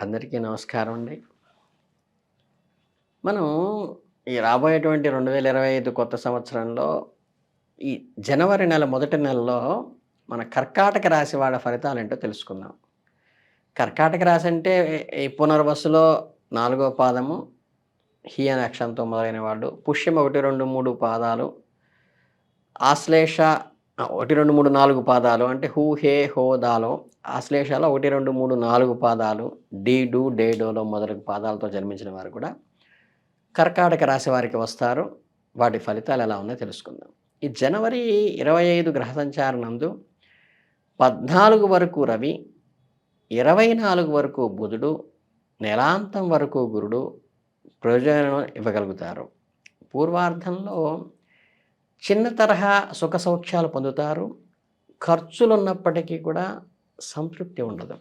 అందరికీ నమస్కారం అండి. మనం ఈ రాబోయేటువంటి 2025 కొత్త సంవత్సరంలో ఈ జనవరి నెల మొదటి నెలలో మన కర్కాటక రాశి వాళ్ళ ఫలితాలేంటో తెలుసుకుందాం. కర్కాటక రాశి అంటే ఈ పునర్వసులో 4 పాదము, హి అనే అక్షరంతో మొదలైన వాళ్ళు, పుష్యం 1, 2, 3 పాదాలు, ఆశ్లేష 1, 2, 3, 4 పాదాలు అంటే హు, హే, హో, దాలో, ఆశ్లేషాలో 1, 2, 3, 4 పాదాలు, డి, డు, డే, డోలో మొదలగు పాదాలతో జన్మించిన వారు కూడా కర్కాటక రాశి వారికి వస్తారు. వాటి ఫలితాలు ఎలా ఉన్నాయో తెలుసుకుందాం. ఈ జనవరి 25 గ్రహ సంచారం నందు 14 వరకు రవి, 24 వరకు బుధుడు, నెలాంతం వరకు గురుడు ప్రయోజనం ఇవ్వగలుగుతారు. పూర్వార్ధంలో చిన్న తరహా సుఖ సౌఖ్యాలు పొందుతారు. ఖర్చులున్నప్పటికీ కూడా సంతృప్తి ఉండదు.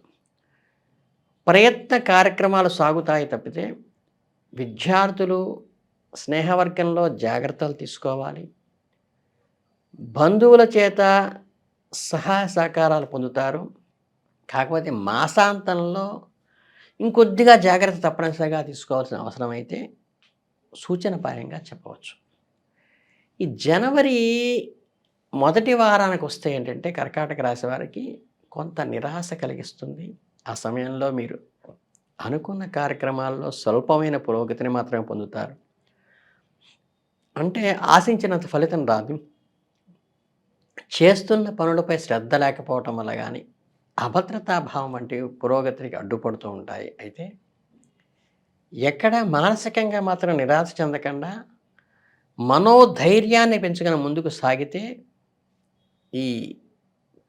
ప్రయత్న కార్యక్రమాలు సాగుతాయి తప్పితే విద్యార్థులు స్నేహవర్గంలో జాగ్రత్తలు తీసుకోవాలి. బంధువుల చేత సహాయ సహకారాలు పొందుతారు. కాకపోతే మాసాంతంలో ఇంకొద్దిగా జాగ్రత్త తప్పనిసరిగా తీసుకోవాల్సిన అవసరం అయితే సూచనపాయంగా చెప్పవచ్చు. ఈ జనవరి మొదటి వారానికి వస్తే ఏంటంటే కర్కాటక రాశి వారికి కొంత నిరాశ కలిగిస్తుంది. ఆ సమయంలో మీరు అనుకున్న కార్యక్రమాల్లో స్వల్పమైన పురోగతిని మాత్రమే పొందుతారు. అంటే ఆశించినంత ఫలితం రాదు. చేస్తున్న పనులపై శ్రద్ధ లేకపోవటం వల్ల కానీ, అభద్రతాభావం వంటి పురోగతికి అడ్డుపడుతూ ఉంటాయి. అయితే ఎక్కడ మానసికంగా మాత్రం నిరాశ చెందకుండా మనోధైర్యాన్ని పెంచుకొని ముందుకు సాగితే ఈ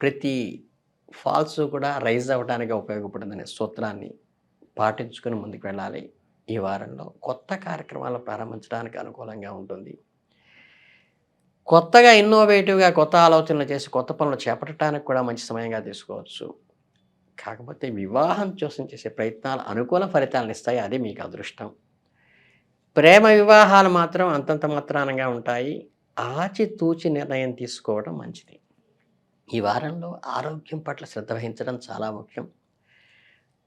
ప్రతి ఫాల్స్ కూడా రైజ్ అవ్వడానికి ఉపయోగపడుతుందనే సూత్రాన్ని పాటించుకొని ముందుకు వెళ్ళాలి. ఈ వారంలో కొత్త కార్యక్రమాలు ప్రారంభించడానికి అనుకూలంగా ఉంటుంది. కొత్తగా ఇన్నోవేటివ్‌గా కొత్త ఆలోచనలు చేసి కొత్త పనులు చేపట్టడానికి కూడా మంచి సమయంగా తీసుకోవచ్చు. కాకపోతే వివాహం కోసం చేసే ప్రయత్నాలు అనుకూల ఫలితాలనిస్తాయి. అది మీకు అదృష్టం. ప్రేమ వివాహాలు మాత్రం అంతంత మాత్రానంగా ఉంటాయి. ఆచితూచి నిర్ణయం తీసుకోవడం మంచిది. ఈ వారంలో ఆరోగ్యం పట్ల శ్రద్ధ వహించడం చాలా ముఖ్యం.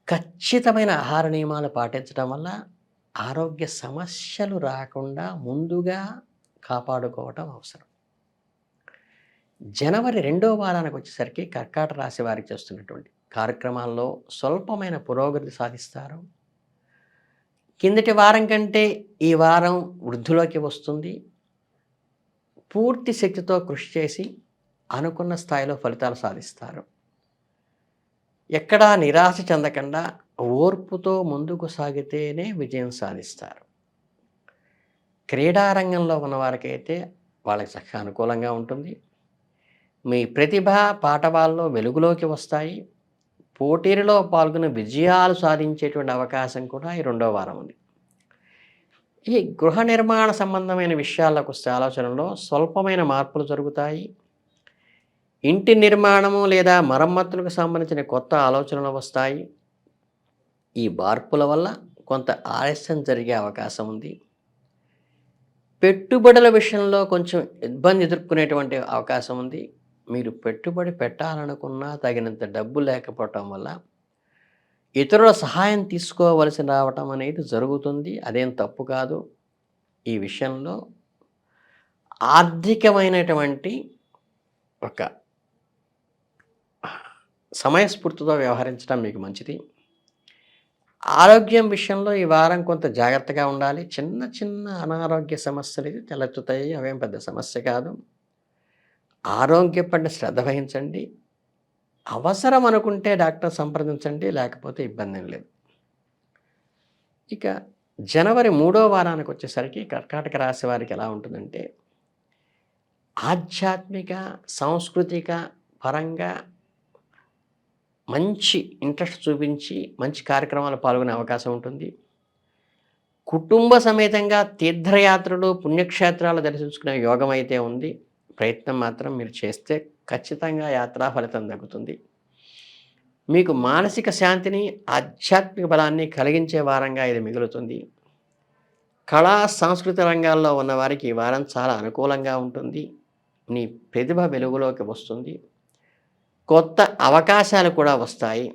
ఖచ్చితమైన ఆహార నియమాలు పాటించడం వల్ల ఆరోగ్య సమస్యలు రాకుండా ముందుగా కాపాడుకోవటం అవసరం. జనవరి 2వ వారానికి వచ్చేసరికి కర్కాటక రాశి వారికి చేస్తున్నటువంటి కార్యక్రమాల్లో స్వల్పమైన పురోగతి సాధిస్తారు. కిందటి వారం కంటే ఈ వారం వృద్ధిలోకి వస్తుంది. పూర్తి శక్తితో కృషి చేసి అనుకున్న స్థాయిలో ఫలితాలు సాధిస్తారు. ఎక్కడా నిరాశ చెందకుండా ఓర్పుతో ముందుకు సాగితేనే విజయం సాధిస్తారు. క్రీడారంగంలో ఉన్నవారికైతే వాళ్ళకి చక్కగా అనుకూలంగా ఉంటుంది. మీ ప్రతిభ పాటవాల్లో వెలుగులోకి వస్తాయి. పోటీలలో పాల్గొని విజయాలు సాధించేటువంటి అవకాశం కూడా ఈ 2వ వారం ఉంది. ఈ గృహ నిర్మాణ సంబంధమైన విషయాలకు వస్తే ఆలోచనలో స్వల్పమైన మార్పులు జరుగుతాయి. ఇంటి నిర్మాణము లేదా మరమ్మతులకు సంబంధించిన కొత్త ఆలోచనలు వస్తాయి. ఈ మార్పుల వల్ల కొంత ఆలస్యం జరిగే అవకాశం ఉంది. పెట్టుబడుల విషయంలో కొంచెం ఇబ్బంది ఎదుర్కొనేటువంటి అవకాశం ఉంది. మీరు పెట్టుబడి పెట్టాలనుకున్నా తగినంత డబ్బు లేకపోవటం వల్ల ఇతరుల సహాయం తీసుకోవలసి రావటం అనేది జరుగుతుంది. అదేం తప్పు కాదు. ఈ విషయంలో ఆర్థికమైనటువంటి ఒక సమయస్ఫూర్తితో వ్యవహరించడం మీకు మంచిది. ఆరోగ్యం విషయంలో ఈ వారం కొంత జాగ్రత్తగా ఉండాలి. చిన్న చిన్న అనారోగ్య సమస్యలు ఇది తలెత్తుతాయి. అవేం పెద్ద సమస్య కాదు. ఆరోగ్యం పట్ల శ్రద్ధ వహించండి. అవసరం అనుకుంటే డాక్టర్ సంప్రదించండి. లేకపోతే ఇబ్బంది ఏం లేదు. ఇక జనవరి 3వ వారానికి వచ్చేసరికి కర్కాటక రాశి వారికి ఎలా ఉంటుందంటే ఆధ్యాత్మిక, సాంస్కృతిక పరంగా మంచి ఇంట్రెస్ట్ చూపించి మంచి కార్యక్రమాలు పాల్గొనే అవకాశం ఉంటుంది. కుటుంబ సమేతంగా తీర్థయాత్రలు, పుణ్యక్షేత్రాలు దర్శించుకునే యోగం అయితే ఉంది. ప్రయత్నం మాత్రం మీరు చేస్తే ఖచ్చితంగా యాత్రా ఫలితం దక్కుతుంది. మీకు మానసిక శాంతిని, ఆధ్యాత్మిక బలాన్ని కలిగించే వారంగా ఇది మిగులుతుంది. కళా సాంస్కృతిక రంగాల్లో ఉన్నవారికి ఈ వారం చాలా అనుకూలంగా ఉంటుంది. మీ ప్రతిభ వెలుగులోకి వస్తుంది. కొత్త అవకాశాలు కూడా వస్తాయి.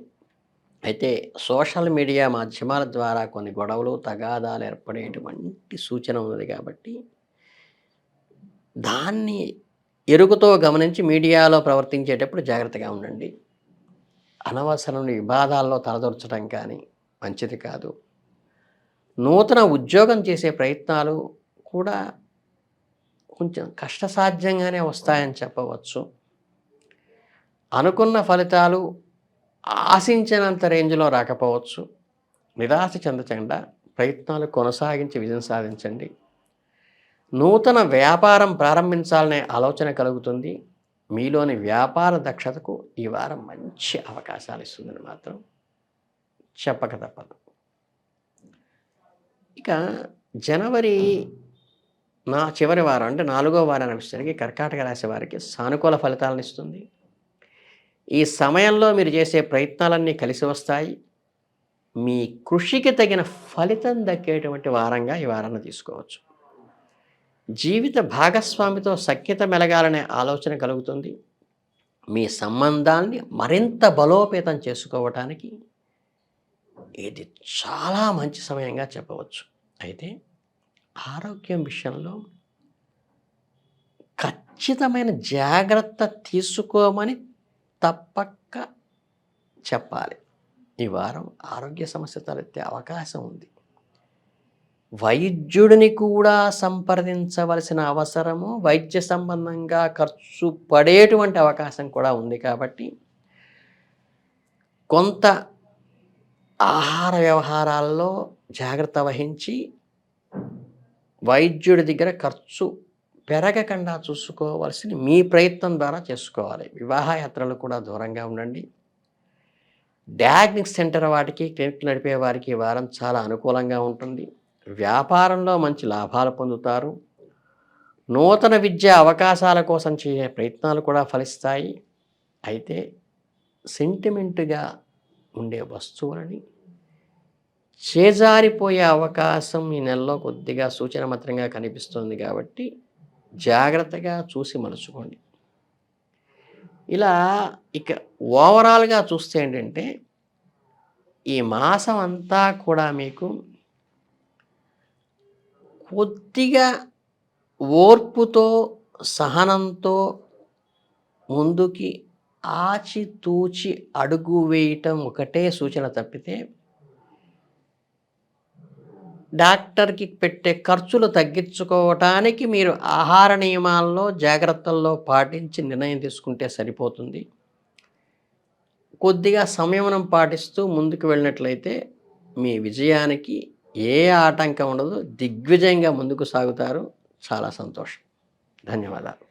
అయితే సోషల్ మీడియా మాధ్యమాల ద్వారా కొన్ని గొడవలు, తగాదాలు ఏర్పడేటువంటి సూచన ఉన్నది కాబట్టి, దాన్ని ఎరుకుతో గమనించి మీడియాలో ప్రవర్తించేటప్పుడు జాగ్రత్తగా ఉండండి. అనవసరమైన వివాదాల్లో తలదూర్చడం కానీ మంచిది కాదు. నూతన ఉద్యోగం చేసే ప్రయత్నాలు కూడా కొంచెం కష్టసాధ్యంగానే వస్తాయని చెప్పవచ్చు. అనుకున్న ఫలితాలు ఆశించినంత రేంజ్‌లో రాకపోవచ్చు. నిరాశ చెందకుండా ప్రయత్నాలు కొనసాగించి విజయం సాధించండి. నూతన వ్యాపారం ప్రారంభించాలనే ఆలోచన కలుగుతుంది. మీలోని వ్యాపార దక్షతకు ఈ వారం మంచి అవకాశాలు ఇస్తుందని మాత్రం చెప్పక తప్పదు. ఇక జనవరి చివరి వారం అంటే 4వ వారానికి వచ్చేసరికి కర్కాటక రాశి వారికి సానుకూల ఫలితాలను ఇస్తుంది. ఈ సమయంలో మీరు చేసే ప్రయత్నాలన్నీ కలిసి వస్తాయి. మీ కృషికి తగిన ఫలితం దక్కేటువంటి వారంగా ఈ వారాన్ని తీసుకోవచ్చు. జీవిత భాగస్వామితో సఖ్యత మెలగాలనే ఆలోచన కలుగుతుంది. మీ సంబంధాన్ని మరింత బలోపేతం చేసుకోవటానికి ఇది చాలా మంచి సమయంగా చెప్పవచ్చు. అయితే ఆరోగ్యం విషయంలో ఖచ్చితమైన జాగ్రత్త తీసుకోమని తప్పక చెప్పాలి. ఈ వారం ఆరోగ్య సమస్య తలెత్తే అవకాశం ఉంది. వైద్యుడిని కూడా సంప్రదించవలసిన అవసరము, వైద్య సంబంధంగా ఖర్చు పడేటువంటి అవకాశం కూడా ఉంది కాబట్టి, కొంత ఆహార వ్యవహారాల్లో జాగ్రత్త వహించి, వైద్యుడి దగ్గర ఖర్చు పెరగకుండా చూసుకోవాల్సింది మీ ప్రయత్నం ద్వారా చేసుకోవాలి. వివాహయాత్రలు కూడా దూరంగా ఉండండి. డయాగ్నిక్ సెంటర్ వాటికి, క్లినిక్ నడిపే వారికి ఈ వారం చాలా అనుకూలంగా ఉంటుంది. వ్యాపారంలో మంచి లాభాలు పొందుతారు. నూతన విద్యా అవకాశాల కోసం చేసే ప్రయత్నాలు కూడా ఫలిస్తాయి. అయితే సెంటిమెంట్‌గా ఉండే వస్తువులని చేజారిపోయే అవకాశం ఈ నెలలో కొద్దిగా సూచన మాత్రంగా కనిపిస్తుంది కాబట్టి, జాగ్రత్తగా చూసి మలుచుకోండి. ఇలా ఇక ఓవరాల్‌గా చూస్తే ఏంటంటే, ఈ మాసం అంతా కూడా మీకు కొద్దిగా ఓర్పుతో, సహనంతో ముందుకి ఆచితూచి అడుగు వేయటం ఒకటే సూచన తప్పితే, డాక్టర్‌కి పెట్టే ఖర్చులు తగ్గించుకోవటానికి మీరు ఆహార నియమాల్లో, జాగ్రత్తల్లో పాటించి నిర్ణయం తీసుకుంటే సరిపోతుంది. కొద్దిగా సంయమనం పాటిస్తూ ముందుకు వెళ్ళినట్లయితే మీ విజయానికి ఏ ఆటంకం ఉండదు. దిగ్విజయంగా ముందుకు సాగుతారు. చాలా సంతోషం. ధన్యవాదాలు.